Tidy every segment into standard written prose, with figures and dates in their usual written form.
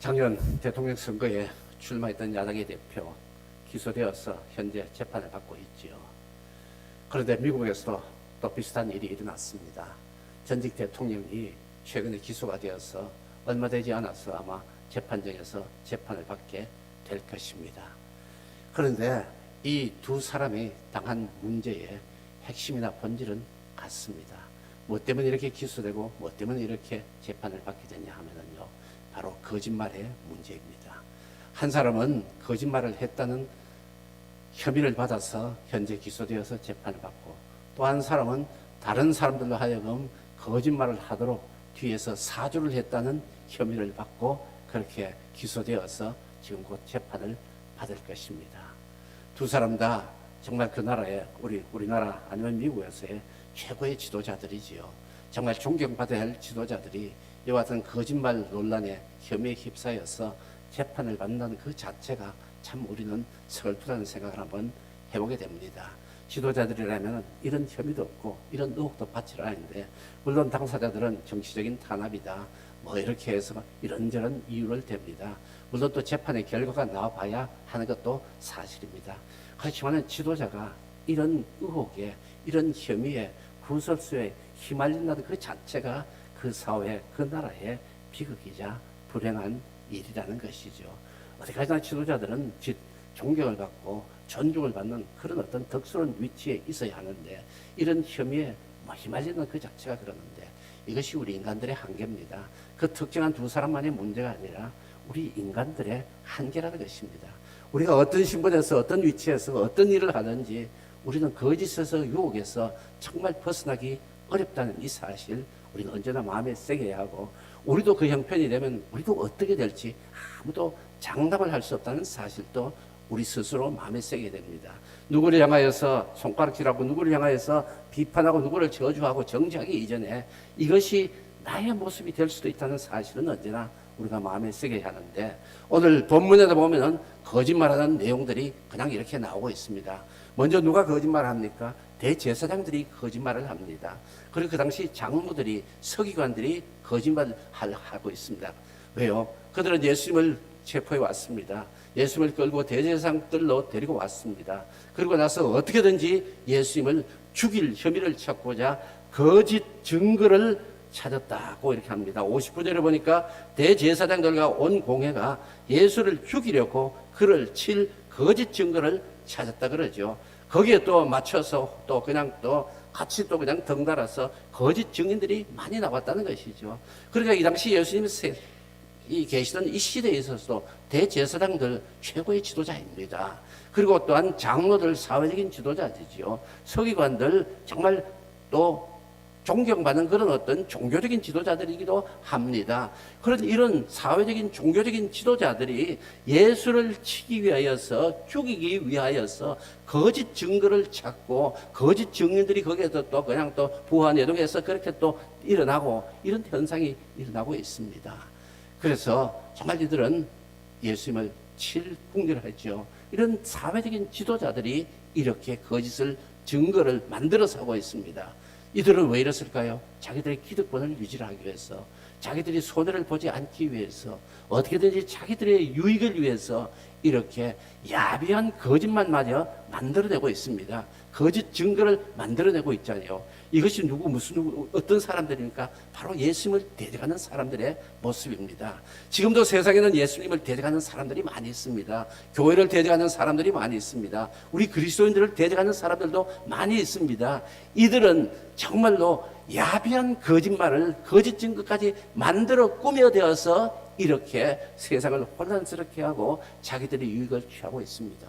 작년 대통령 선거에 출마했던 야당의 대표 기소되어서 현재 재판을 받고 있지요. 그런데 미국에서도 또 비슷한 일이 일어났습니다. 전직 대통령이 최근에 기소가 되어서 얼마 되지 않아서 아마 재판정에서 재판을 받게 될 것입니다. 그런데 이 두 사람이 당한 문제의 핵심이나 본질은 같습니다. 뭐 때문에 이렇게 기소되고 뭐 때문에 이렇게 재판을 받게 되냐 하면은요, 바로 거짓말의 문제입니다. 한 사람은 거짓말을 했다는 혐의를 받아서 현재 기소되어서 재판을 받고, 또 한 사람은 다른 사람들로 하여금 거짓말을 하도록 뒤에서 사주를 했다는 혐의를 받고 그렇게 기소되어서 지금 곧 재판을 받을 것입니다. 두 사람 다 정말 그 나라의 우리나라 아니면 미국에서의 최고의 지도자들이지요. 정말 존경받아야 할 지도자들이 이와 같은 거짓말 논란에 혐의에 휩싸여서 재판을 받는다는 그 자체가 참 우리는 서글프다는 생각을 한번 해보게 됩니다. 지도자들이라면 이런 혐의도 없고 이런 의혹도 받지를 않는데, 물론 당사자들은 정치적인 탄압이다 뭐 이렇게 해서 이런저런 이유를 댑니다. 물론 또 재판의 결과가 나와봐야 하는 것도 사실입니다. 그렇지만 지도자가 이런 의혹에, 이런 혐의에, 구설수에 휘말린다는 그 자체가 그 사회, 그 나라의 비극이자 불행한 일이라는 것이죠. 어디까지나 지도자들은 존경을 받고 존중을 받는 그런 어떤 덕스러운 위치에 있어야 하는데, 이런 혐의에 휘말리는 그 자체가 그러는데, 이것이 우리 인간들의 한계입니다. 그 특정한 두 사람만의 문제가 아니라 우리 인간들의 한계라는 것입니다. 우리가 어떤 신분에서 어떤 위치에서 어떤 일을 하든지 우리는 거짓에서 유혹에서 정말 벗어나기 어렵다는 이 사실, 우리는 언제나 마음에 새게 해야 하고, 우리도 그 형편이 되면 우리도 어떻게 될지 아무도 장담을 할 수 없다는 사실도 우리 스스로 마음에 새게 됩니다. 누구를 향하여서 손가락질하고 누구를 향하여서 비판하고 누구를 저주하고 정죄하기 이전에 이것이 나의 모습이 될 수도 있다는 사실은 언제나 우리가 마음에 새게 하는데, 오늘 본문에도 보면은 거짓말하는 내용들이 그냥 이렇게 나오고 있습니다. 먼저 누가 거짓말합니까? 대제사장들이 거짓말을 합니다. 그리고 그 당시 장로들이, 서기관들이 거짓말을 하고 있습니다. 왜요? 그들은 예수님을 체포해 왔습니다. 예수님을 끌고 대제사장들로 데리고 왔습니다. 그리고 나서 어떻게든지 예수님을 죽일 혐의를 찾고자 거짓 증거를 찾았다고 이렇게 합니다. 59절에 보니까 대제사장들과 온 공회가 예수를 죽이려고 그를 칠 거짓 증거를 찾았다 그러죠. 거기에 또 맞춰서 또 그냥 또 같이 또 그냥 덩달아서 거짓 증인들이 많이 나왔다는 것이죠. 그러니까 이 당시 예수님이 계시던 이 시대에 있어서도 대제사장들 최고의 지도자입니다. 그리고 또한 장로들 사회적인 지도자들이죠. 서기관들 정말 또 존경받는 그런 어떤 종교적인 지도자들이기도 합니다. 그런 이런 사회적인 종교적인 지도자들이 예수를 치기 위하여서, 죽이기 위하여서 거짓 증거를 찾고, 거짓 증인들이 거기에서 또 그냥 또 부하내동해서 그렇게 또 일어나고, 이런 현상이 일어나고 있습니다. 그래서 정말 이들은 예수님을 칠 궁리를 했죠. 이런 사회적인 지도자들이 이렇게 거짓을 증거를 만들어서 하고 있습니다. 이들은 왜 이랬을까요? 자기들의 기득권을 유지하기 위해서, 자기들이 손해를 보지 않기 위해서, 어떻게든지 자기들의 유익을 위해서 이렇게 야비한 거짓말마저 만들어내고 있습니다. 거짓 증거를 만들어내고 있잖아요. 이것이 누구 어떤 사람들입니까? 바로 예수님을 대적하는 사람들의 모습입니다. 지금도 세상에는 예수님을 대적하는 사람들이 많이 있습니다. 교회를 대적하는 사람들이 많이 있습니다. 우리 그리스도인들을 대적하는 사람들도 많이 있습니다. 이들은 정말로 야비한 거짓말을, 거짓 증거까지 만들어 꾸며대어서 이렇게 세상을 혼란스럽게 하고 자기들의 유익을 취하고 있습니다.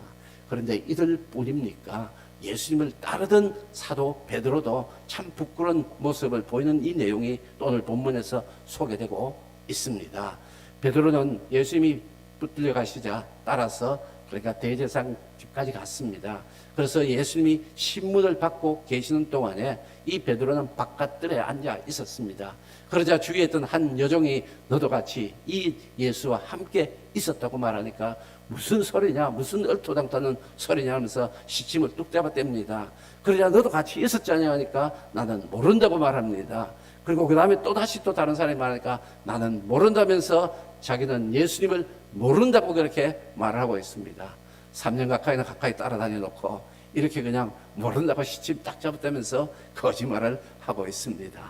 그런데 이들뿐입니까? 예수님을 따르던 사도 베드로도 참 부끄러운 모습을 보이는 이 내용이 오늘 본문에서 소개되고 있습니다. 베드로는 예수님이 붙들려 가시자 따라서, 그러니까 대제사장 집까지 갔습니다. 그래서 예수님이 신문을 받고 계시는 동안에 이 베드로는 바깥들에 앉아 있었습니다. 그러자 주위에 있던 한 여종이 너도 같이 이 예수와 함께 있었다고 말하니까 무슨 소리냐, 무슨 얼토당토하는 소리냐 하면서 시침을 뚝 잡아댑니다. 그러자 너도 같이 있었잖냐 하니까 나는 모른다고 말합니다. 그리고 그 다음에 또다시 또 다른 사람이 말하니까 나는 모른다면서 자기는 예수님을 모른다고 그렇게 말하고 있습니다. 3년 가까이 따라다녀 놓고 이렇게 그냥 모른다고 시침 딱 잡았다면서 거짓말을 하고 있습니다.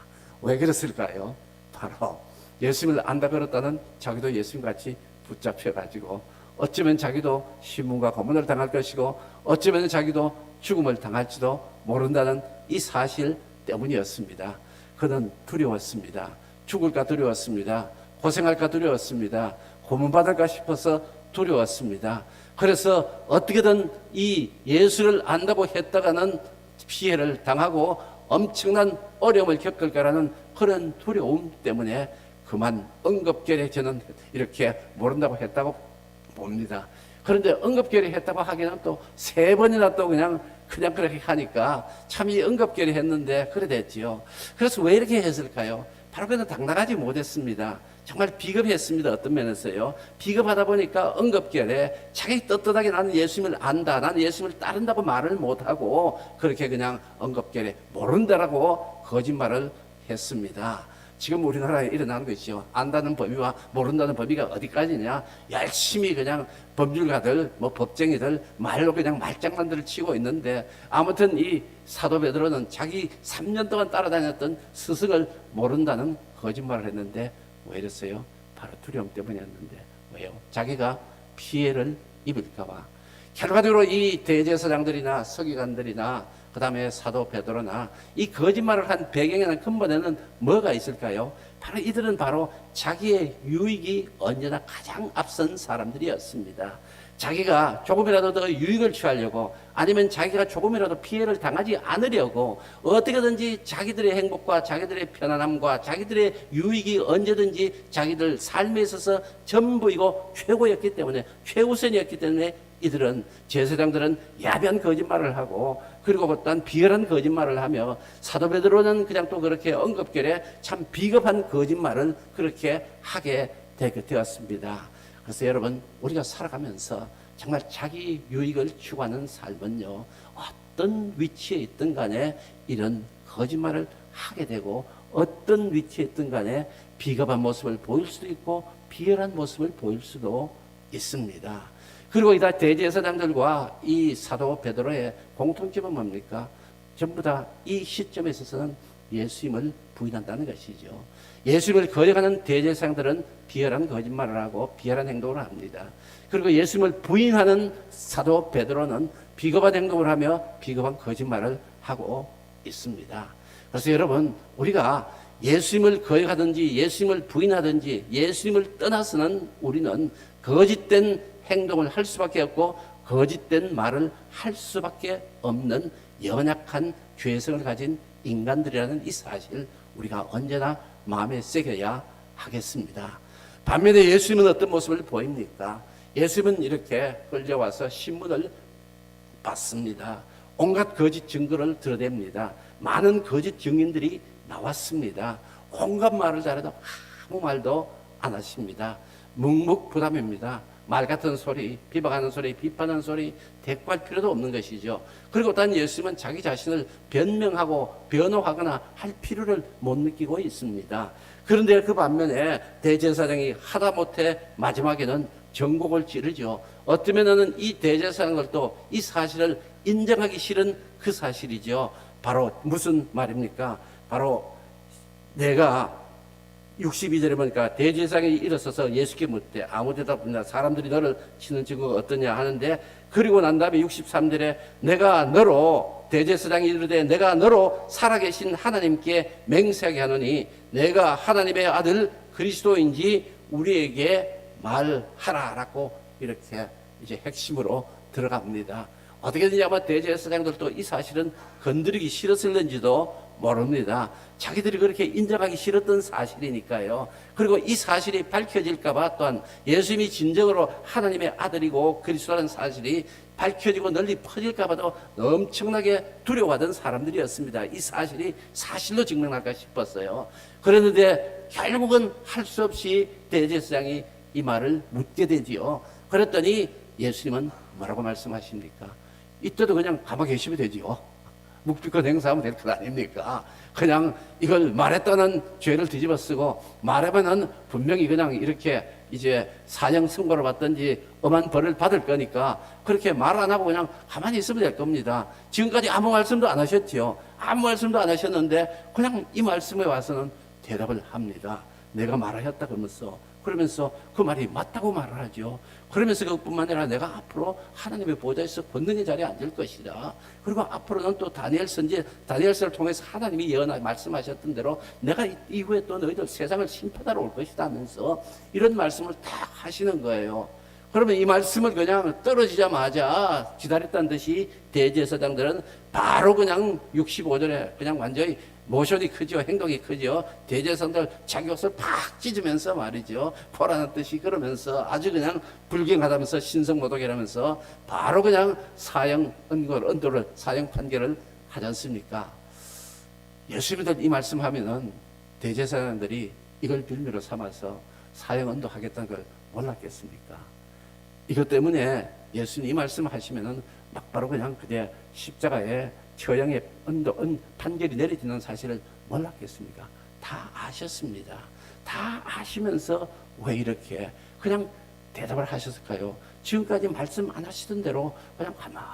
왜 그랬을까요? 바로 예수님을 안다 그랬다는 자기도 예수님같이 붙잡혀가지고 어쩌면 자기도 신문과 고문을 당할 것이고 어쩌면 자기도 죽음을 당할지도 모른다는 이 사실 때문이었습니다. 그는 두려웠습니다. 죽을까 두려웠습니다. 고생할까 두려웠습니다. 고문받을까 싶어서 두려웠습니다. 그래서 어떻게든 이 예수를 안다고 했다가는 피해를 당하고 엄청난 어려움을 겪을 거라는 그런 두려움 때문에 그만 응급결에 저는 이렇게 모른다고 했다고 봅니다. 그런데 응급결에 했다고 하기는 또 3번이나 또 그냥 그렇게 하니까 참 이 응급결에 했는데 그래 됐지요. 그래서 왜 이렇게 했을까요? 바로 그는 당당하지 못했습니다. 정말 비겁했습니다. 어떤 면에서요. 비겁하다 보니까 응급결에 자기 떳떳하게 나는 예수님을 안다, 나는 예수님을 따른다고 말을 못하고 그렇게 그냥 응급결에 모른다라고 거짓말을 했습니다. 지금 우리나라에 일어나는 것이죠. 안다는 범위와 모른다는 범위가 어디까지냐. 열심히 그냥 법률가들, 법정이들 말로 그냥 말장난들을 치고 있는데 아무튼 이 사도 베드로는 자기 3년 동안 따라다녔던 스승을 모른다는 거짓말을 했는데 왜 이랬어요? 바로 두려움 때문이었는데 왜요? 자기가 피해를 입을까 봐. 결과적으로 이 대제사장들이나 서기관들이나 그 다음에 사도 베드로나 이 거짓말을 한 배경에는 근본에는 뭐가 있을까요? 바로 이들은 바로 자기의 유익이 언제나 가장 앞선 사람들이었습니다. 자기가 조금이라도 더 유익을 취하려고 아니면 자기가 조금이라도 피해를 당하지 않으려고 어떻게든지 자기들의 행복과 자기들의 편안함과 자기들의 유익이 언제든지 자기들 삶에 있어서 전부이고 최고였기 때문에 최우선이었기 때문에 이들은 제사장들은 야비한 거짓말을 하고 그리고 또한 비열한 거짓말을 하며 사도 베드로는 그냥 또 그렇게 응급결에 참 비겁한 거짓말을 그렇게 하게 되었습니다. 그래서 여러분 우리가 살아가면서 정말 자기 유익을 추구하는 삶은요 어떤 위치에 있든 간에 이런 거짓말을 하게 되고 어떤 위치에 있든 간에 비겁한 모습을 보일 수도 있고 비열한 모습을 보일 수도 있습니다. 그리고 이다 대제사장들과 이 사도 베드로의 공통점은 뭡니까? 전부 다 이 시점에 있어서는 예수님을 부인한다는 것이죠. 예수님을 거역하는 대제사장들은 비열한 거짓말을 하고 비열한 행동을 합니다. 그리고 예수님을 부인하는 사도 베드로는 비겁한 행동을 하며 비겁한 거짓말을 하고 있습니다. 그래서 여러분 우리가 예수님을 거역하든지 예수님을 부인하든지 예수님을 떠나서는 우리는 거짓된 행동을 할 수밖에 없고 거짓된 말을 할 수밖에 없는 연약한 죄성을 가진 인간들이라는 이 사실 우리가 언제나 마음에 새겨야 하겠습니다. 반면에 예수님은 어떤 모습을 보입니까? 예수님은 이렇게 끌려와서 신문을 받습니다. 온갖 거짓 증거를 드러냅니다. 많은 거짓 증인들이 나왔습니다. 온갖 말을 잘해도 아무 말도 안 하십니다. 묵묵부담입니다. 말 같은 소리, 비방하는 소리, 비판하는 소리 대꾸할 필요도 없는 것이죠. 그리고 단 예수님은 자기 자신을 변명하고 변호하거나 할 필요를 못 느끼고 있습니다. 그런데 그 반면에 대제사장이 하다못해 마지막에는 전곡을 찌르죠. 어쩌면은 이 대제사장들도 이 사실을 인정하기 싫은 그 사실이죠. 바로 무슨 말입니까? 바로 내가 62절에 보니까 대제사장이 일어서서 예수께 묻되 아무 대답 없나 사람들이 너를 치는 증거가 어떠냐 하는데 그리고 난 다음에 63절에 내가 너로 대제사장이 이르되 내가 너로 살아계신 하나님께 맹세하게 하노니 내가 하나님의 아들 그리스도인지 우리에게 말하라라고 이렇게 이제 핵심으로 들어갑니다. 어떻게든지 아마 대제사장들도 이 사실은 건드리기 싫었을는지도 모릅니다. 자기들이 그렇게 인정하기 싫었던 사실이니까요. 그리고 이 사실이 밝혀질까봐 또한 예수님이 진정으로 하나님의 아들이고 그리스도라는 사실이 밝혀지고 널리 퍼질까봐도 엄청나게 두려워하던 사람들이었습니다. 이 사실이 사실로 증명할까 싶었어요. 그랬는데 결국은 할 수 없이 대제사장이 이 말을 묻게 되지요. 그랬더니 예수님은 뭐라고 말씀하십니까? 이때도 그냥 가만히 계시면 되지요. 묵비권 행사하면 될 것 아닙니까? 그냥 이걸 말했다는 죄를 뒤집어 쓰고 말하면은 분명히 그냥 이렇게 이제 사형 선고를 받든지 엄한 벌을 받을 거니까 그렇게 말 안 하고 그냥 가만히 있으면 될 겁니다. 지금까지 아무 말씀도 안 하셨지요. 아무 말씀도 안 하셨는데 그냥 이 말씀에 와서는 대답을 합니다. 내가 말하였다 그러면서 그 말이 맞다고 말을 하죠. 그러면서 그것뿐만 아니라 내가 앞으로 하나님의 보좌에서 권능의 자리에 앉을 것이다. 그리고 앞으로는 또 다니엘서를 통해서 하나님이 예언하 말씀하셨던 대로 내가 이후에 또 너희들 세상을 심판하러 올 것이다 하면서 이런 말씀을 다 하시는 거예요. 그러면 이 말씀을 그냥 떨어지자마자 기다렸다는 듯이 대제사장들은 바로 그냥 65절에 그냥 완전히 모션이 크죠. 행동이 크죠. 대제사장들 자기 옷을 팍 찢으면서 말이죠. 포라는 뜻이 그러면서 아주 그냥 불경하다면서 신성모독이라면서 바로 그냥 사형 언도를 사형 판결을 하지 않습니까? 예수님들 이 말씀하면은 대제사장들이 이걸 빌미로 삼아서 사형 언도하겠다는 걸 몰랐겠습니까? 이것 때문에 예수님 이 말씀 하시면은 막바로 그냥 그대 십자가에 처형의 판결이 내려지는 사실을 몰랐겠습니까? 다 아셨습니다. 다 아시면서 왜 이렇게 그냥 대답을 하셨을까요? 지금까지 말씀 안 하시던 대로 그냥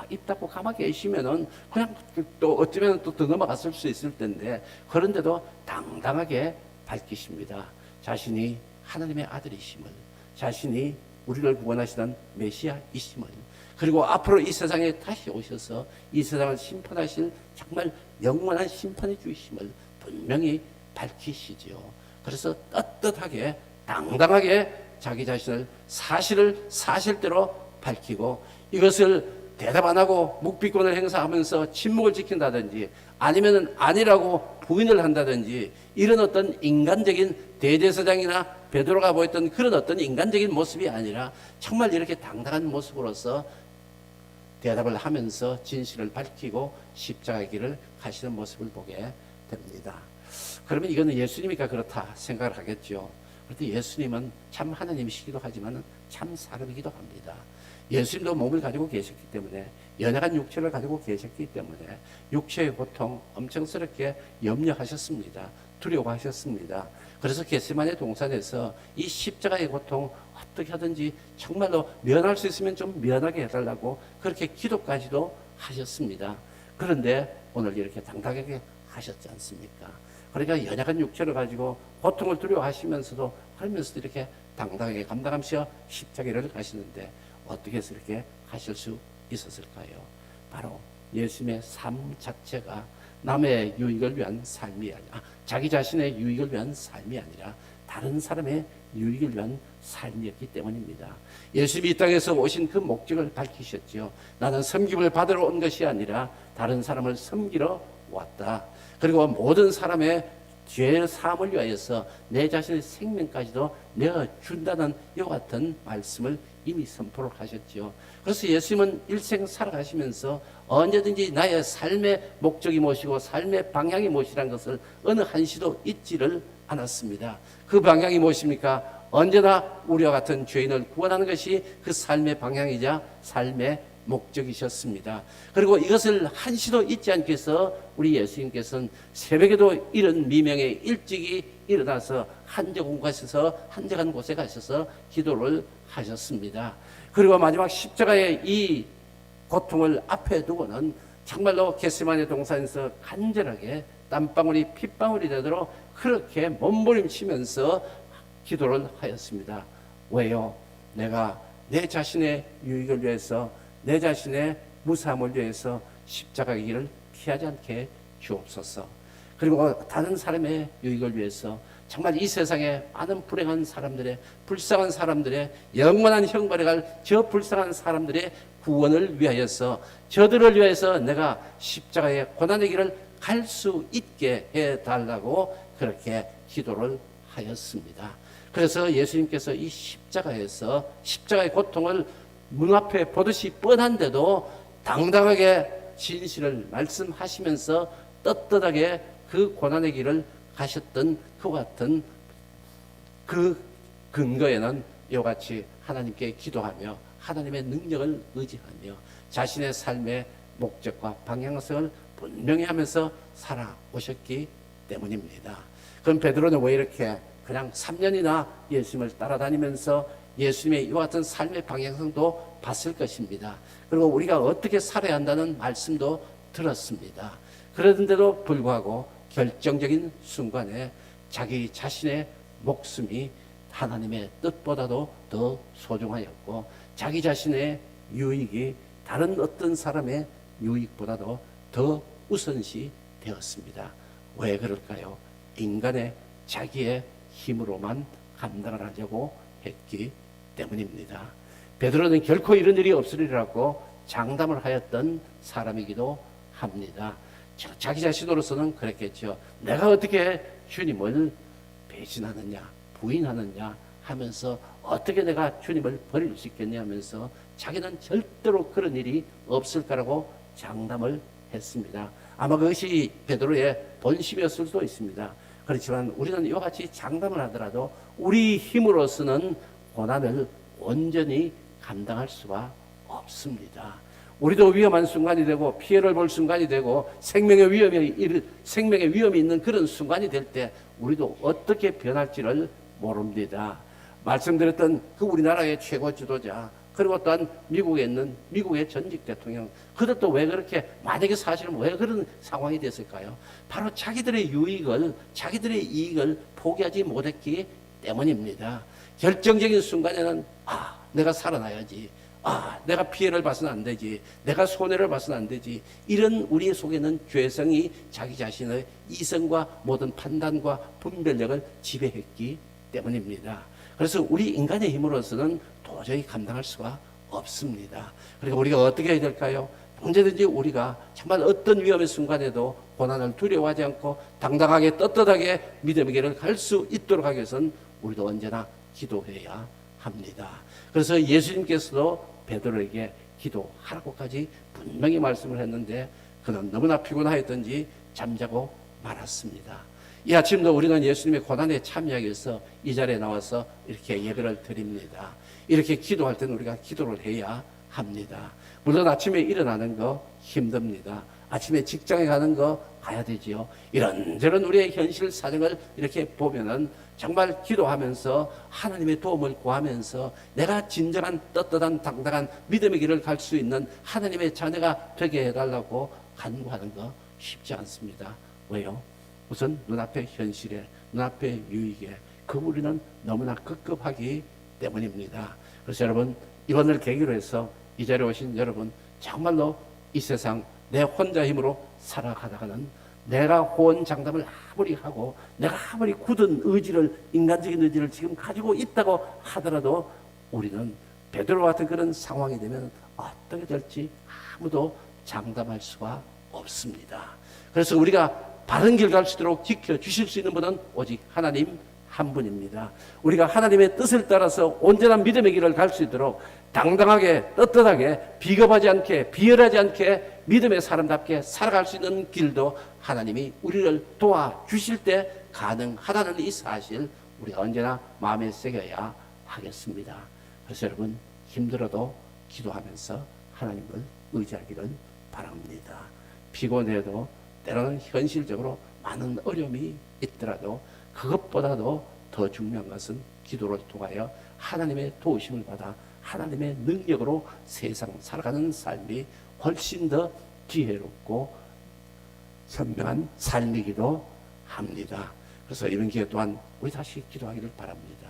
입 닫고 가만히 계시면은 그냥 또 어쩌면 또 넘어갔을 수 있을 텐데 그런데도 당당하게 밝히십니다. 자신이 하나님의 아들이심을, 자신이 우리를 구원하시던 메시아이심을, 그리고 앞으로 이 세상에 다시 오셔서 이 세상을 심판하실 정말 영원한 심판의 주이심을 분명히 밝히시죠. 그래서 떳떳하게 당당하게 자기 자신을 사실을 사실대로 밝히고 이것을 대답 안 하고 묵비권을 행사하면서 침묵을 지킨다든지 아니면 아니라고 부인을 한다든지 이런 어떤 인간적인 대제사장이나 베드로가 보였던 그런 어떤 인간적인 모습이 아니라 정말 이렇게 당당한 모습으로서 대답을 하면서 진실을 밝히고 십자가의 길을 가시는 모습을 보게 됩니다. 그러면 이거는 예수님이니까 그렇다 생각을 하겠죠. 그런데 예수님은 참 하나님이시기도 하지만 참 사람이기도 합니다. 예수님도 몸을 가지고 계셨기 때문에 연약한 육체를 가지고 계셨기 때문에 육체의 고통 엄청스럽게 염려하셨습니다. 두려워하셨습니다. 그래서 겟세마네 동산에서 이 십자가의 고통 어떻게 하든지 정말로 면할 수 있으면 좀 면하게 해달라고 그렇게 기도까지도 하셨습니다. 그런데 오늘 이렇게 당당하게 하셨지 않습니까? 그러니까 연약한 육체를 가지고 고통을 두려워하시면서도 하면서도 이렇게 당당하게 감당하면서 십자가를 가시는데 어떻게 해서 이렇게 하실 수 있었을까요? 바로 예수님의 삶 자체가 남의 유익을 위한 삶이 아니라 자기 자신의 유익을 위한 삶이 아니라 다른 사람의 유익을 위한 삶이었기 때문입니다. 예수님이 이 땅에서 오신 그 목적을 밝히셨죠. 나는 섬김을 받으러 온 것이 아니라 다른 사람을 섬기러 왔다. 그리고 모든 사람의 죄 사함을 위하여서 내 자신의 생명까지도 내어준다는 이와 같은 말씀을 이미 선포를 하셨죠. 그래서 예수님은 일생 살아가시면서 언제든지 나의 삶의 목적이 무엇이고 삶의 방향이 무엇이라는 것을 어느 한시도 잊지를 않았습니다. 그 방향이 무엇입니까? 언제나 우리와 같은 죄인을 구원하는 것이 그 삶의 방향이자 삶의 목적이셨습니다. 그리고 이것을 한시도 잊지 않기 위해서 우리 예수님께서는 새벽에도 이른 미명에 일찍이 일어나서 한적한 곳에 가셔서 기도를 하셨습니다. 그리고 마지막 십자가의 이 고통을 앞에 두고는 정말로 겟세마네 동산에서 간절하게 땀방울이 핏방울이 되도록 그렇게 몸부림치면서 기도를 하였습니다. 왜요? 내가 내 자신의 유익을 위해서 내 자신의 무사함을 위해서 십자가의 길을 피하지 않게 주옵소서. 그리고 다른 사람의 유익을 위해서 정말 이 세상에 많은 불행한 사람들의 불쌍한 사람들의 영원한 형벌에 갈 저 불쌍한 사람들의 구원을 위하여서 저들을 위해서 내가 십자가의 고난의 길을 갈 수 있게 해달라고 그렇게 기도를 하였습니다. 그래서 예수님께서 이 십자가에서 십자가의 고통을 문 앞에 보듯이 뻔한데도 당당하게 진실을 말씀하시면서 떳떳하게 그 고난의 길을 가셨던 그와 같은 그 근거에는 이와 같이 하나님께 기도하며 하나님의 능력을 의지하며 자신의 삶의 목적과 방향성을 분명히 하면서 살아오셨기 때문입니다. 그럼 베드로는 왜 이렇게 그냥 3년이나 예수님을 따라다니면서 예수님의 이와 같은 삶의 방향성도 봤을 것입니다. 그리고 우리가 어떻게 살아야 한다는 말씀도 들었습니다. 그런데도 불구하고 결정적인 순간에 자기 자신의 목숨이 하나님의 뜻보다도 더 소중하였고 자기 자신의 유익이 다른 어떤 사람의 유익보다도 더 우선시 되었습니다. 왜 그럴까요? 인간의 자기의 힘으로만 감당을 하려고 했기 때문입니다. 베드로는 결코 이런 일이 없으리라고 장담을 하였던 사람이기도 합니다. 자기 자신으로서는 그랬겠죠. 내가 어떻게 주님을 배신하느냐, 부인하느냐 하면서 어떻게 내가 주님을 버릴 수 있겠냐 하면서 자기는 절대로 그런 일이 없을 거라고 장담을 했습니다. 아마 그것이 베드로의 본심이었을 수도 있습니다. 그렇지만 우리는 이와 같이 장담을 하더라도 우리 힘으로서는 고난을 온전히 감당할 수가 없습니다. 우리도 위험한 순간이 되고 피해를 볼 순간이 되고 생명의 위험이 있는 그런 순간이 될 때 우리도 어떻게 변할지를 모릅니다. 말씀드렸던 그 우리나라의 최고 지도자 그리고 또한 미국에 있는 미국의 전직 대통령 그들도 왜 그렇게 만약에 사실은 왜 그런 상황이 됐을까요? 바로 자기들의 유익을 자기들의 이익을 포기하지 못했기 때문입니다. 결정적인 순간에는 내가 살아나야지 내가 피해를 봐서는 안 되지 내가 손해를 봐서는 안 되지 이런 우리 속에는 죄성이 자기 자신의 이성과 모든 판단과 분별력을 지배했기 때문입니다. 그래서 우리 인간의 힘으로서는 도저히 감당할 수가 없습니다. 그리고 우리가 어떻게 해야 될까요? 언제든지 우리가 정말 어떤 위험의 순간에도 고난을 두려워하지 않고 당당하게 떳떳하게 믿음의 길을 갈 수 있도록 하기 위해서는 우리도 언제나 기도해야 합니다. 그래서 예수님께서도 베드로에게 기도하라고까지 분명히 말씀을 했는데 그는 너무나 피곤하였던지 잠자고 말았습니다. 이 아침도 우리는 예수님의 고난에 참여하기 위해서 이 자리에 나와서 이렇게 예배를 드립니다. 이렇게 기도할 때는 우리가 기도를 해야 합니다. 물론 아침에 일어나는 거 힘듭니다. 아침에 직장에 가는 거 가야 되지요. 이런저런 우리의 현실 사정을 이렇게 보면은 정말 기도하면서 하나님의 도움을 구하면서 내가 진정한 떳떳한 당당한 믿음의 길을 갈 수 있는 하나님의 자녀가 되게 해달라고 간구하는 거 쉽지 않습니다. 왜요? 우선 눈앞의 현실에 눈앞의 유익에 그 우리는 너무나 급급하기 때문입니다. 그래서 여러분 이번을 계기로 해서 이 자리에 오신 여러분 정말로 이 세상 내 혼자 힘으로 살아가다가는 내가 호언장담을 아무리 하고 내가 아무리 굳은 의지를 인간적인 의지를 지금 가지고 있다고 하더라도 우리는 베드로와 같은 그런 상황이 되면 어떻게 될지 아무도 장담할 수가 없습니다. 그래서 우리가 바른 길 갈 수 있도록 지켜주실 수 있는 분은 오직 하나님 한 분입니다. 우리가 하나님의 뜻을 따라서 온전한 믿음의 길을 갈 수 있도록 당당하게 떳떳하게 비겁하지 않게 비열하지 않게 믿음의 사람답게 살아갈 수 있는 길도 하나님이 우리를 도와주실 때 가능하다는 이 사실 우리가 언제나 마음에 새겨야 하겠습니다. 그래서 여러분 힘들어도 기도하면서 하나님을 의지하기를 바랍니다. 피곤해도 때로는 현실적으로 많은 어려움이 있더라도 그것보다도 더 중요한 것은 기도를 통하여 하나님의 도우심을 받아 하나님의 능력으로 세상 살아가는 삶이 훨씬 더 지혜롭고 현명한 삶이기도 합니다. 그래서 이런 기회 또한 우리 다시 기도하기를 바랍니다.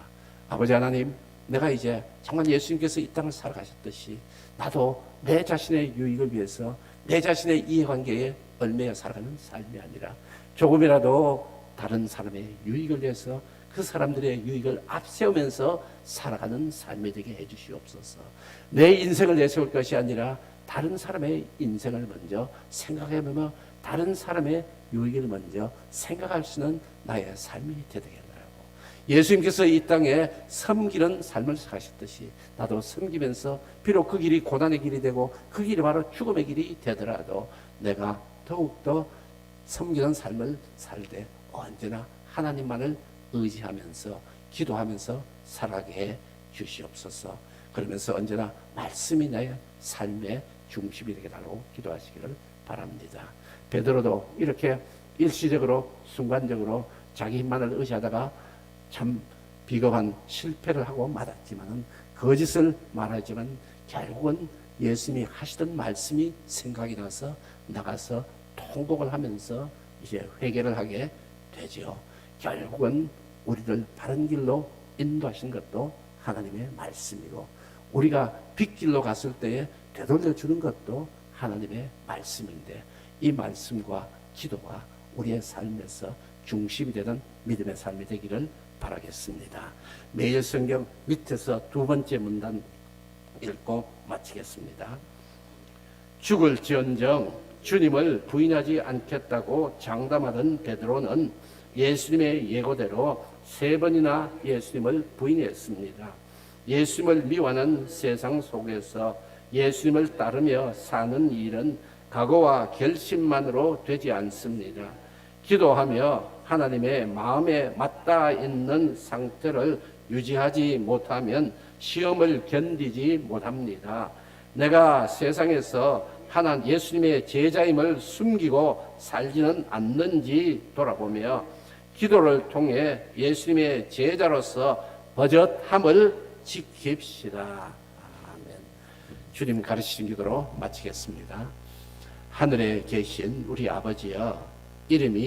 아버지 하나님, 내가 이제 정말 예수님께서 이 땅을 살아가셨듯이 나도 내 자신의 유익을 위해서 내 자신의 이해관계에 얽매여 살아가는 삶이 아니라 조금이라도 다른 사람의 유익을 위해서 그 사람들의 유익을 앞세우면서 살아가는 삶이 되게 해주시옵소서. 내 인생을 내세울 것이 아니라 다른 사람의 인생을 먼저 생각해보며 다른 사람의 유익을 먼저 생각할 수 있는 나의 삶이 되게 해달라고. 예수님께서 이 땅에 섬기는 삶을 사셨듯이 나도 섬기면서 비록 그 길이 고난의 길이 되고 그 길이 바로 죽음의 길이 되더라도 내가 더욱더 섬기는 삶을 살 때 언제나 하나님만을 의지하면서 기도하면서 살아가게 해 주시옵소서. 그러면서 언제나 말씀이 나의 삶의 중심이 되게 달라고 기도하시기를 바랍니다. 베드로도 이렇게 일시적으로 순간적으로 자기 힘만을 의지하다가 참 비겁한 실패를 하고 말았지만은 거짓을 말하지만 결국은 예수님이 하시던 말씀이 생각이 나서 나가서 통곡을 하면서 이제 회개를 하게 되죠. 결국은 우리를 바른 길로 인도하신 것도 하나님의 말씀이고 우리가 빗길로 갔을 때에 되돌려 주는 것도 하나님의 말씀인데 이 말씀과 기도가 우리의 삶에서 중심이 되는 믿음의 삶이 되기를 바라겠습니다. 매일 성경 밑에서 두 번째 문단 읽고 마치겠습니다. 죽을지언정 주님을 부인하지 않겠다고 장담하던 베드로는 예수님의 예고대로 3번이나 예수님을 부인했습니다. 예수님을 미워하는 세상 속에서 예수님을 따르며 사는 일은 각오와 결심만으로 되지 않습니다. 기도하며 하나님의 마음에 맞닿아 있는 상태를 유지하지 못하면 시험을 견디지 못합니다. 내가 세상에서 예수님의 제자임을 숨기고 살지는 않는지 돌아보며 기도를 통해 예수님의 제자로서 버젓함을 지킵시다. 아멘. 주님 가르치신 기도로 마치겠습니다. 하늘에 계신 우리 아버지여, 이름이